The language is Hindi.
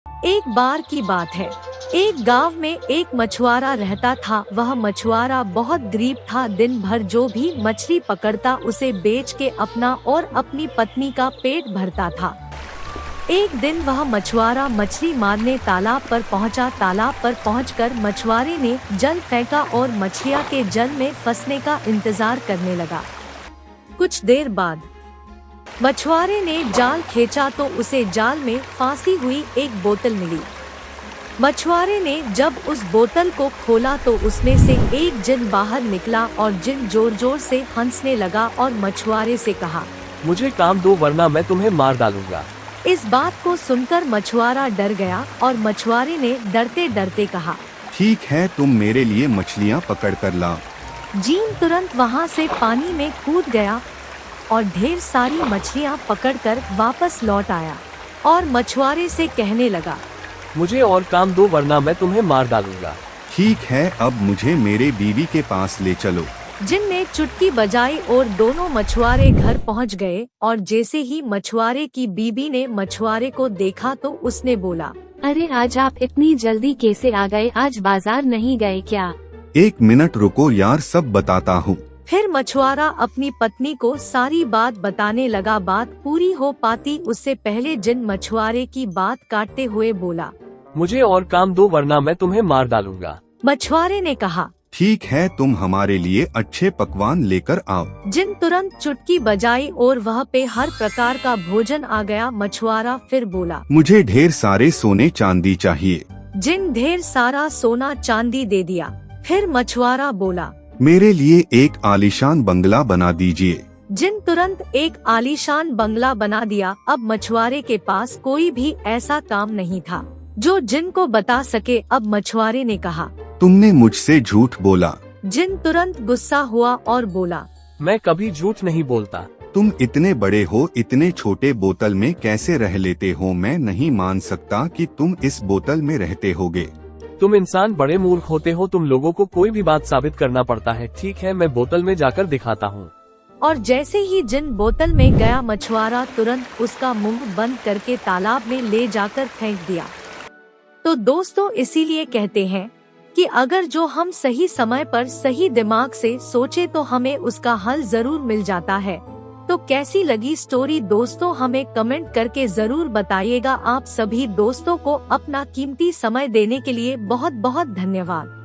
एक बार की बात है, एक गांव में एक मछुआरा रहता था। वह मछुआरा बहुत गरीब था। दिन भर जो भी मछली पकड़ता उसे बेच के अपना और अपनी पत्नी का पेट भरता था। एक दिन वह मछुआरा मछली मारने तालाब पर पहुंचा। तालाब पर पहुंचकर मछुआरे ने जल फेंका और मछलियां के जल में फंसने का इंतजार करने लगा। कुछ देर बाद मछुआरे ने जाल खींचा तो उसे जाल में फांसी हुई एक बोतल मिली। मछुआरे ने जब उस बोतल को खोला तो उसमें से एक जिन बाहर निकला और जिन जोर जोर से हंसने लगा और मछुआरे से कहा, मुझे काम दो वरना मैं तुम्हें मार डालूंगा। इस बात को सुनकर मछुआरा डर गया और मछुआरे ने डरते डरते कहा, ठीक है, तुम मेरे लिए मछलियाँ पकड़ कर लाओ। जिन तुरंत वहाँ से पानी में कूद गया और ढेर सारी मछलियाँ पकड़कर वापस लौट आया और मछुआरे से कहने लगा, मुझे और काम दो वरना मैं तुम्हें मार डालूंगा। ठीक है, अब मुझे मेरे बीवी के पास ले चलो। जिन ने चुटकी बजाई और दोनों मछुआरे घर पहुंच गए और जैसे ही मछुआरे की बीबी ने मछुआरे को देखा तो उसने बोला, अरे आज आप इतनी जल्दी कैसे आ गए? आज बाजार नहीं गए क्या? एक मिनट रुको यार, सब बताता हूँ। फिर मछुआरा अपनी पत्नी को सारी बात बताने लगा। बात पूरी हो पाती उससे पहले जिन मछुआरे की बात काटते हुए बोला, मुझे और काम दो वरना मैं तुम्हें मार डालूंगा। मछुआरे ने कहा, ठीक है, तुम हमारे लिए अच्छे पकवान लेकर आओ। जिन तुरंत चुटकी बजाई और वह पे हर प्रकार का भोजन आ गया। मछुआरा फिर बोला, मुझे ढेर सारे सोने चांदी चाहिए। जिन ढेर सारा सोना चांदी दे दिया। फिर मछुआरा बोला, मेरे लिए एक आलीशान बंगला बना दीजिए। जिन तुरंत एक आलीशान बंगला बना दिया। अब मछुआरे के पास कोई भी ऐसा काम नहीं था जो जिन को बता सके। अब मछुआरे ने कहा, तुमने मुझसे झूठ बोला। जिन तुरंत गुस्सा हुआ और बोला, मैं कभी झूठ नहीं बोलता। तुम इतने बड़े हो, इतने छोटे बोतल में कैसे रह लेते हो? मैं नहीं मान सकता कि तुम इस बोतल में रहते होगे। तुम इंसान बड़े मूर्ख होते हो, तुम लोगों को कोई भी बात साबित करना पड़ता है। ठीक है, मैं बोतल में जाकर दिखाता हूँ। और जैसे ही जिन बोतल में गया मछुआरा तुरंत उसका मुंह बंद करके तालाब में ले जाकर फेंक दिया। तो दोस्तों, इसीलिए कहते हैं कि अगर जो हम सही समय पर सही दिमाग से सोचे तो हमें उसका हल जरूर मिल जाता है। तो कैसी लगी स्टोरी दोस्तों, हमें कमेंट करके जरूर बताइएगा। आप सभी दोस्तों को अपना कीमती समय देने के लिए बहुत बहुत धन्यवाद।